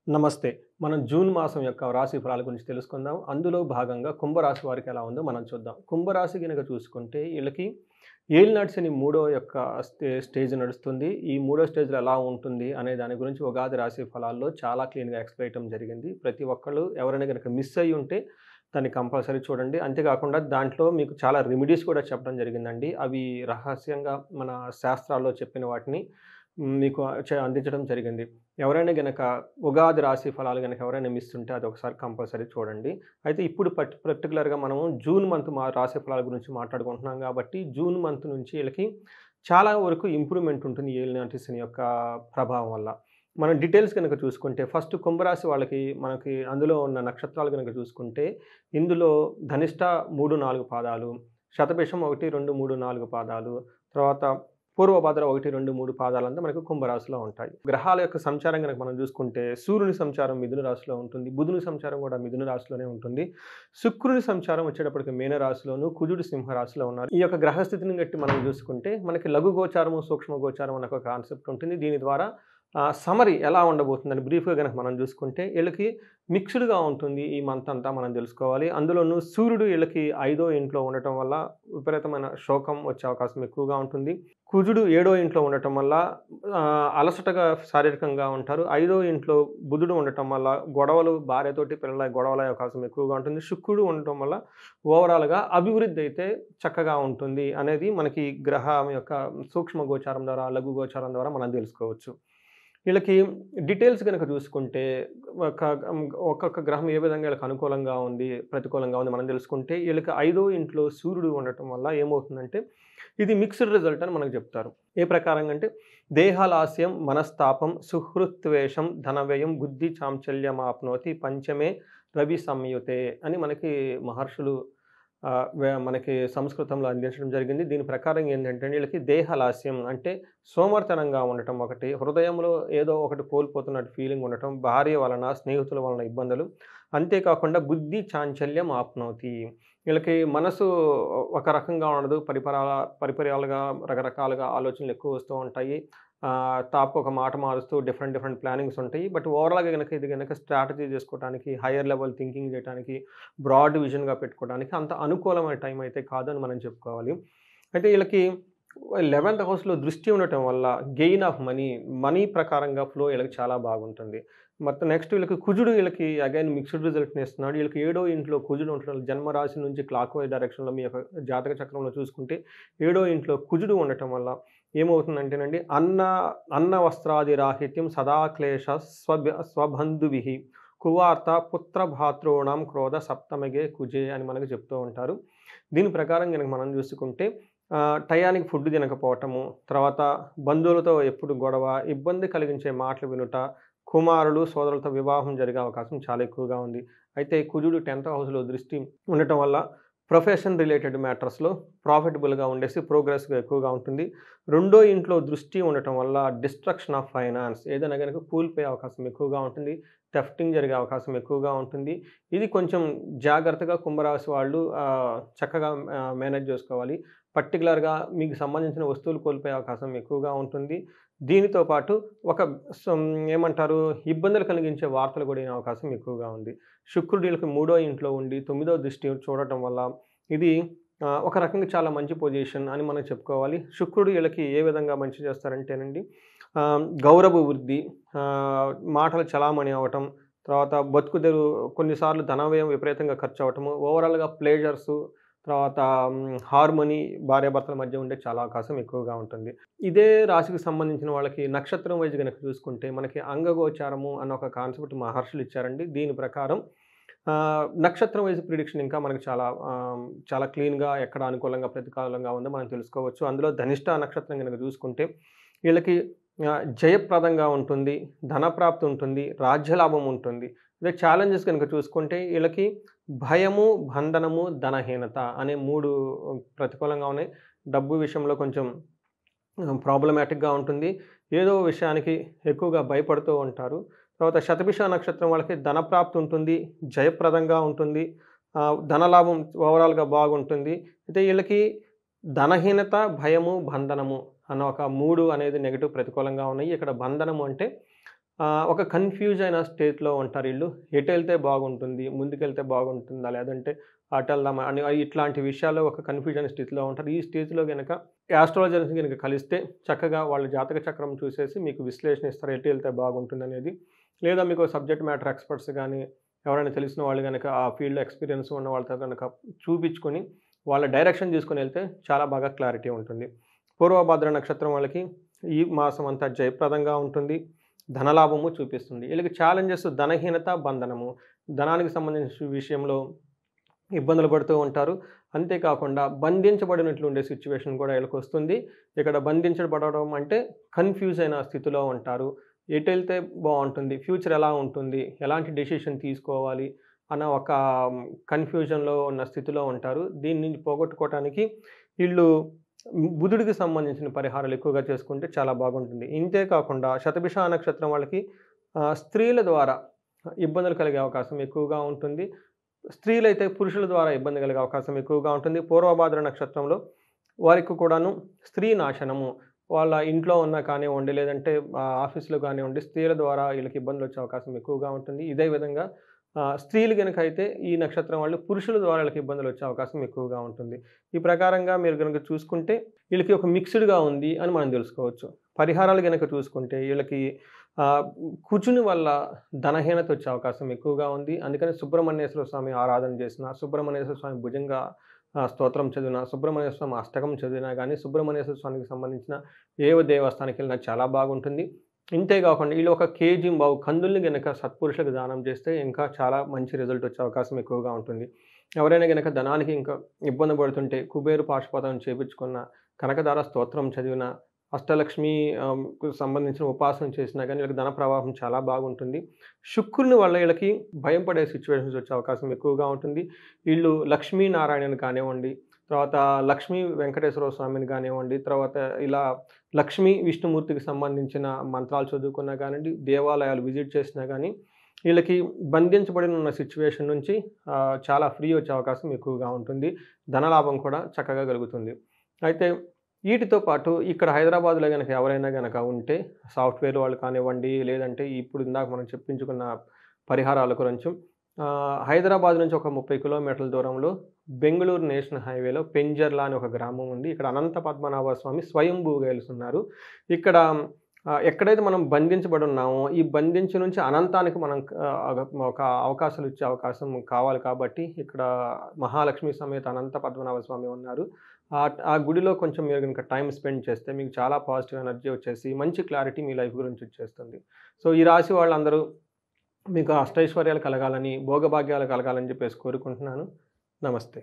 నమస్తే. మనం జూన్ మాసం యొక్క రాశి ఫలాల గురించి తెలుసుకుందాం. అందులో భాగంగా కుంభరాశి వారికి ఎలా ఉందో మనం చూద్దాం. కుంభరాశి గనక చూసుకుంటే ఈళ్ళకి ఏలినాటి శని మూడో యొక్క స్టేజ్ నడుస్తుంది. ఈ మూడో స్టేజ్‌లో ఎలా ఉంటుంది అనే దాని గురించి ఉగాది రాశి ఫలాల్లో చాలా క్లీన్‌గా ఎక్స్‌ప్లెయిన్ చేయడం జరిగింది. ప్రతి ఒక్కళ్ళు ఎవరైనా గనక మిస్ అయ్యి ఉంటే దాన్ని కంపల్సరీ చూడండి. అంతేకాకుండా దాంట్లో మీకు చాలా రెమెడీస్ కూడా చెప్పడం జరిగిందండి. అవి రహస్యంగా మన శాస్త్రాల్లో చెప్పిన వాటిని మీకు అందించడం జరిగింది. ఎవరైనా గనక ఉగాది రాశి ఫలాలు గనక ఎవరైనా మిస్ ఉంటే అదొకసారి కంపల్సరీ చూడండి. అయితే ఇప్పుడు పర్టిక్యులర్‌గా మనము జూన్ మంత్ రాశి ఫలాల గురించి మాట్లాడుకుంటున్నాం గాబట్టి, జూన్ మంత్ నుంచి ఈళ్ళకి చాలా వరకు ఇంప్రూవ్‌మెంట్ ఉంటుంది ఏలినాటి శని యొక్క ప్రభావం వల్ల. మనం డీటెయిల్స్ గనక చూసుకుంటే ఫస్ట్ కుంభరాశి వాళ్ళకి మనకి అందులో ఉన్న నక్షత్రాలు గనక చూసుకుంటే, ఇందులో ధనిష్ట 3, 4 పాదాలు, శతభిషం 1, 2, 3, 4 పాదాలు, తర్వాత పూర్వభద్ర 1, 2, 3 పాదాలంతా మనకు కుంభరాశిలో ఉంటాయి. గ్రహాల యొక్క సంచారం గనక మనం చూసుకుంటే సూర్యుని సంచారం మిథున రాశిలో ఉంటుంది. బుధుని సంచారం కూడా మిథున రాశిలోనే ఉంటుంది. శుక్రుని సంచారం వచ్చేటప్పటికి మీన రాశిలోను, కుజుడు సింహ రాశిలో ఉన్నారు. ఈ యొక్క గ్రహస్థితిని బట్టి మనం చూసుకుంటే మనకి లఘు గోచారము, సూక్ష్మ గోచారం అనే ఒక కాన్సెప్ట్ ఉంటుంది. దీని ద్వారా సమరీ ఎలా ఉండబోతుందని బ్రీఫ్‌గా గనక మనం చూసుకుంటే ఈళ్ళకి మిక్స్డ్‌గా ఉంటుంది ఈ మంత్ అంతా మనం తెలుసుకోవాలి. అందులోనూ సూర్యుడు ఈళ్ళకి 5వ ఇంట్లో ఉండటం వల్ల విపరీతమైన శోకం వచ్చే అవకాశం ఎక్కువగా ఉంటుంది. కుజుడు 7వ ఇంట్లో ఉండటం వల్ల అలసటగా శారీరకంగా ఉంటారు. 5వ ఇంట్లో బుధుడు ఉండటం వల్ల గొడవలు భార్యతోటి పిల్లల గొడవలయ్యే అవకాశం ఎక్కువగా ఉంటుంది. శుక్రుడు ఉండటం వల్ల ఓవరాల్‌గా అభివృద్ధి అయితే చక్కగా ఉంటుంది అనేది మనకి గ్రహం యొక్క సూక్ష్మ గోచారం ద్వారా, లఘు గోచారం ద్వారా మనం తెలుసుకోవచ్చు. వీళ్ళకి డీటెయిల్స్ గనక చూసుకుంటే ఒక ఒక్కొక్క గ్రహం ఏ విధంగా వీళ్ళకి అనుకూలంగా ఉంది, ప్రతికూలంగా ఉంది మనం తెలుసుకుంటే వీళ్ళకి 5వ ఇంట్లో సూర్యుడు ఉండటం వల్ల ఏమవుతుందంటే ఇది మిక్స్డ్ రిజల్ట్ అని మనకు చెప్తారు. ఏ ప్రకారంగా అంటే దేహలాస్యం, మనస్తాపం, సుహృద్వేషం, ధనవ్యయం, బుద్ధి చాంచల్యమాప్నోతి పంచమే రవి సంయుతే అని మనకి మహర్షులు మనకి సంస్కృతంలో అందించడం జరిగింది. దీని ప్రకారం ఏంటంటే వీళ్ళకి దేహలాస్యం అంటే సోమరితనంగా ఉండటం ఒకటి, హృదయంలో ఏదో ఒకటి కోల్పోతున్నట్టు ఫీలింగ్ ఉండటం, భార్య వలన, స్నేహితుల వలన ఇబ్బందులు, అంతేకాకుండా బుద్ధి చాంచల్యం ఆప్నోతి. వీళ్ళకి మనసు ఒక రకంగా ఉండదు. పరిపరాలుగా రకరకాలుగా ఆలోచనలు ఎక్కువ వస్తూ ఉంటాయి. టాప్‌కి ఒక మాట మారుస్తూ డిఫరెంట్ డిఫరెంట్ ప్లానింగ్స్ ఉంటాయి. బట్ ఓవరాల్‌గా గనక ఇది గనక స్ట్రాటజీ చేసుకోవటానికి, హైయర్ లెవెల్ థింకింగ్ చేయటానికి, బ్రాడ్ విజన్‌గా పెట్టుకోవడానికి అంత అనుకూలమైన టైం అయితే కాదని మనం చెప్పుకోవాలి. అయితే ఈళ్ళకి 11థ్ హౌస్‌లో దృష్టి ఉండటం వల్ల గెయిన్ ఆఫ్ మనీ, మనీ ప్రకారంగా ఫ్లో ఈళ్ళకి చాలా బాగుంటుంది. మొత్తం నెక్స్ట్ వీళ్ళకి కుజుడు వీళ్ళకి అగైన్ మిక్స్డ్ రిజల్ట్‌ని ఇస్తున్నాడు. వీళ్ళకి 7వ ఇంట్లో కుజుడు ఉండటం వల్ల జన్మరాశి నుంచి క్లాక్ వైస్ డైరెక్షన్‌లో మీ యొక్క జాతక చక్రంలో చూసుకుంటే 7వ ఇంట్లో కుజుడు ఉండటం వల్ల ఏమవుతుందంటేనండి అన్న వస్త్రాది రాహిత్యం సదా క్లేశ స్వబంధుభిః కువార్త పుత్ర భాతॄణాం క్రోధ సప్తమగే కుజే అని మనకు చెప్తూ ఉంటారు. దీని ప్రకారం గనక మనం చూసుకుంటే టయానికి ఫుడ్ తినకపోవటము, తర్వాత బంధువులతో ఎప్పుడు గొడవ, ఇబ్బంది కలిగించే మాటలు వినుట, కుమారులు, సోదరులతో వివాహం జరిగే అవకాశం చాలా ఎక్కువగా ఉంది. అయితే కుజుడు 10థ్ హౌస్‌లో దృష్టి ఉండటం వల్ల ప్రొఫెషన్ రిలేటెడ్ మ్యాటర్స్‌లో ప్రాఫిటబుల్‌గా ఉండేసి ప్రోగ్రెస్‌గా ఎక్కువగా ఉంటుంది. రెండో ఇంట్లో దృష్టి ఉండటం వల్ల డిస్ట్రక్షన్ ఆఫ్ ఫైనాన్స్ ఏదైనా గనుక కూలిపోయే అవకాశం ఎక్కువగా ఉంటుంది. థెఫ్టింగ్ జరిగే అవకాశం ఎక్కువగా ఉంటుంది. ఇది కొంచెం జాగ్రత్తగా కుంభరాశి వాళ్ళు చక్కగా మేనేజ్ చేసుకోవాలి. పర్టిక్యులర్‌గా మీకు సంబంధించిన వస్తువులు కోల్పోయే అవకాశం ఎక్కువగా ఉంటుంది. దీనితో పాటు ఒక ఏమంటారు ఇబ్బందులు కలిగించే వార్తలు కూడా వినే అవకాశం ఎక్కువగా ఉంది. శుక్రుడు వీళ్ళకి 3వ ఇంట్లో ఉండి 9వ దృష్టి చూడటం వల్ల ఇది ఒక రకంగా చాలా మంచి పొజిషన్ అని మనం చెప్పుకోవాలి. శుక్రుడు వీళ్ళకి ఏ విధంగా మంచి చేస్తారంటేనండి గౌరవ వృద్ధి, మాటలు చలామణి అవ్వటం, తర్వాత బతుకుదెరువు కొన్నిసార్లు ధనవ్యయం విపరీతంగా ఖర్చు అవ్వటము, ఓవరాల్‌గా ప్లెజర్సు, తర్వాత హార్మనీ భార్యాభర్తల మధ్య ఉండే చాలా అవకాశం ఎక్కువగా ఉంటుంది. ఇదే రాశికి సంబంధించిన వాళ్ళకి నక్షత్రం వైస్ గనక చూసుకుంటే మనకి అంగగోచారము అన్న ఒక కాన్సెప్ట్ మహర్షులు ఇచ్చారండి. దీని ప్రకారం నక్షత్రం వైస్ ప్రిడిక్షన్ ఇంకా మనకు చాలా క్లీన్‌గా ఎక్కడ అనుకూలంగా, ప్రతికూలంగా ఉందో మనం తెలుసుకోవచ్చు. అందులో ధనిష్ట నక్షత్రం గనక చూసుకుంటే వీళ్ళకి జయప్రదంగా ఉంటుంది, ధనప్రాప్తి ఉంటుంది, రాజ్యలాభం ఉంటుంది. అదే ఛాలెంజెస్ గనక చూసుకుంటే వీళ్ళకి భయము, బంధనము, ధనహీనత అనే 3 ప్రతికూలంగా ఉన్నాయి. డబ్బు విషయంలో కొంచెం ప్రాబ్లమాటిక్‌గా ఉంటుంది. ఏదో విషయానికి ఎక్కువగా భయపడుతూ ఉంటారు. తర్వాత శతభిష నక్షత్రం వాళ్ళకి ధనప్రాప్తి ఉంటుంది, జయప్రదంగా ఉంటుంది, ధనలాభం ఓవరాల్‌గా బాగుంటుంది. అయితే వీళ్ళకి ధనహీనత, భయము, బంధనము అన్న ఒక 3 అనేది నెగెటివ్ ప్రతికూలంగా ఉన్నాయి. ఇక్కడ బంధనము అంటే ఒక కన్‌ఫ్యూజ్ అయిన స్టేట్‌లో ఉంటారు ఈళ్ళు. ఎటెళ్తే బాగుంటుంది? ముందుకెళ్తే బాగుంటుందా? లేదంటే అటెళ్దామా? అని ఇట్లాంటి విషయాల్లో ఒక కన్‌ఫ్యూజన్ స్థితిలో ఉంటారు. ఈ స్టేజ్‌లో గనక యాస్ట్రాలజర్స్‌ని గనక కలిస్తే చక్కగా వాళ్ళ జాతక చక్రం చూసేసి మీకు విశ్లేషణ ఇస్తారు. ఎటు ఎళ్తే బాగుంటుందనేది. లేదా మీకు సబ్జెక్ట్ మ్యాటర్ ఎక్స్‌పర్ట్స్ గాని, ఎవరైనా తెలిసిన వాళ్ళు గనక ఆ ఫీల్డ్‌లో ఎక్స్‌పీరియన్స్ ఉన్న వాళ్ళతో గనక చూపించుకొని, వాళ్ళ డైరెక్షన్ తీసుకొనెళ్తే చాలా బాగా క్లారిటీ ఉంటుంది. పూర్వభద్ర నక్షత్రం వాళ్ళకి ఈ మాసం అంతా జయప్రదంగా ఉంటుంది. ధనలాభము చూపిస్తుంది. ఈళ్ళకి ఛాలెంజెస్ ధనహీనత, బంధనము. ధనానికి సంబంధించిన విషయంలో ఇబ్బందులు పడుతూ ఉంటారు. అంతేకాకుండా బంధించబడినట్లు ఉండే సిట్యుయేషన్ కూడా ఈళ్ళకొస్తుంది. ఇక్కడ బంధించబడడం అంటే కన్‌ఫ్యూజ్ అయిన స్థితిలో ఉంటారు. ఎటెళ్తే బావుంటుంది? ఫ్యూచర్ ఎలా ఉంటుంది? ఎలాంటి డెసిషన్ తీసుకోవాలి? అన్న ఒక కన్‌ఫ్యూజన్‌లో ఉన్న స్థితిలో ఉంటారు. దీన్ని పోగొట్టుకోవటానికి ఈళ్ళు బుధుడికి సంబంధించిన పరిహారాలు ఎక్కువగా చేసుకుంటే చాలా బాగుంటుంది. ఇంతే కాకుండా శతభిష నక్షత్రం వాళ్ళకి స్త్రీల ద్వారా ఇబ్బందులు కలిగే అవకాశం ఎక్కువగా ఉంటుంది. స్త్రీలైతే పురుషుల ద్వారా ఇబ్బంది కలిగే అవకాశం ఎక్కువగా ఉంటుంది. పూర్వభాద్ర నక్షత్రంలో వారికి కూడాను స్త్రీ నాశనము వాళ్ళ ఇంట్లో ఉన్నా కానివ్వండి, లేదంటే ఆఫీస్‌లో కానివ్వండి, స్త్రీల ద్వారా వీళ్ళకి ఇబ్బందులొచ్చే అవకాశం ఎక్కువగా ఉంటుంది. ఇదే విధంగా స్త్రీలు గనుక అయితే ఈ నక్షత్రం వాళ్ళు పురుషుల ద్వారా వీళ్ళకి ఇబ్బందులొచ్చే అవకాశం ఎక్కువగా ఉంటుంది. ఈ ప్రకారంగా మీరు గనుక చూసుకుంటే వీళ్ళకి ఒక మిక్స్‌డ్‌గా ఉంది అని మనం తెలుసుకోవచ్చు. పరిహారాలు గనక చూసుకుంటే వీళ్ళకి కుజుని వల్ల ధనహీనత వచ్చే అవకాశం ఎక్కువగా ఉంది. అందుకని సుబ్రహ్మణ్యేశ్వర స్వామి ఆరాధన చేసినా, సుబ్రహ్మణ్యేశ్వర స్వామి భుజంగా స్తోత్రం చదివినా, సుబ్రహ్మణ్యేశ్వర స్వామి అష్టకం చదివినా గానీ, సుబ్రహ్మణ్యేశ్వర స్వామికి సంబంధించిన ఏ దేవస్థానానికెళ్ళినా చాలా బాగుంటుంది. ఇంతే గాకుండా ఈళ్ళు ఒక కేజీంబావు కందుల్ని గనక సత్పురుషులకు దానం చేస్తే ఇంకా చాలా మంచి రిజల్ట్ వచ్చే అవకాశం ఎక్కువగా ఉంటుంది. ఎవరైనా గనక ధనానికి ఇంకా ఇబ్బంది పడుతుంటే కుబేరు పాశుపతం చేపించుకున్న, కనకదార స్తోత్రం చదివిన, అష్టలక్ష్మి కు సంబంధించిన ఉపాసన చేసినా గానీ వీళ్ళకి ధన ప్రవాహం చాలా బాగుంటుంది. శుక్రుని వల్ల వీళ్ళకి భయం పడే సిట్యుయేషన్స్ వచ్చే అవకాశం ఎక్కువగా ఉంటుంది. వీళ్ళు లక్ష్మీనారాయణని కానివ్వండి, తర్వాత లక్ష్మీ వెంకటేశ్వర స్వామిని గానివ్వండి, తర్వాత ఇలా లక్ష్మీ విష్ణుమూర్తికి సంబంధించిన మంత్రాలు చదువుకున్నా గానియండి, దేవాలయాలు విజిట్ చేసినా గానీ, వీళ్ళకి బంధించబడిన ఉన్న సిట్యుయేషన్ నుంచి చాలా ఫ్రీ వచ్చే అవకాశం ఎక్కువగా ఉంటుంది. ధనలాభం కూడా చక్కగా కలుగుతుంది. అయితే వీటితో పాటు ఇక్కడ హైదరాబాద్‌లో గనక ఎవరైనా గనక ఉంటే సాఫ్ట్‌వేర్ వాళ్ళు కానివ్వండి, లేదంటే ఇప్పుడు ఇందాక మనం చెప్పించుకున్న పరిహారాల గురించి హైదరాబాద్ నుంచి ఒక 30 కిలోమీటర్ల దూరంలో బెంగుళూరు నేషనల్ హైవేలో పెంజర్ల అని ఒక గ్రామం ఉంది. ఇక్కడ అనంత పద్మనాభ స్వామి స్వయంభూగా వెలుసున్నారు. ఇక్కడ ఎక్కడైతే మనం బంధించబడి ఉన్నామో, ఈ బంధించి నుంచి అనంతానికి మనం ఒక అవకాశాలు ఇచ్చే అవకాశం కావాలి కాబట్టి, ఇక్కడ మహాలక్ష్మి సమేత అనంత పద్మనాభ స్వామి ఉన్నారు. ఆ గుడిలో కొంచెం మీరు గనుక టైమ్ స్పెండ్ చేస్తే మీకు చాలా పాజిటివ్ ఎనర్జీ వచ్చేసి, మంచి క్లారిటీ మీ లైఫ్ గురించి వచ్చేస్తుంది. సో, ఈ రాశి వాళ్ళందరూ మీకు అష్టైశ్వర్యాలు కలగాలని, భోగభాగ్యాలు కలగాలని చెప్పేసి కోరుకుంటున్నాను. నమస్తే.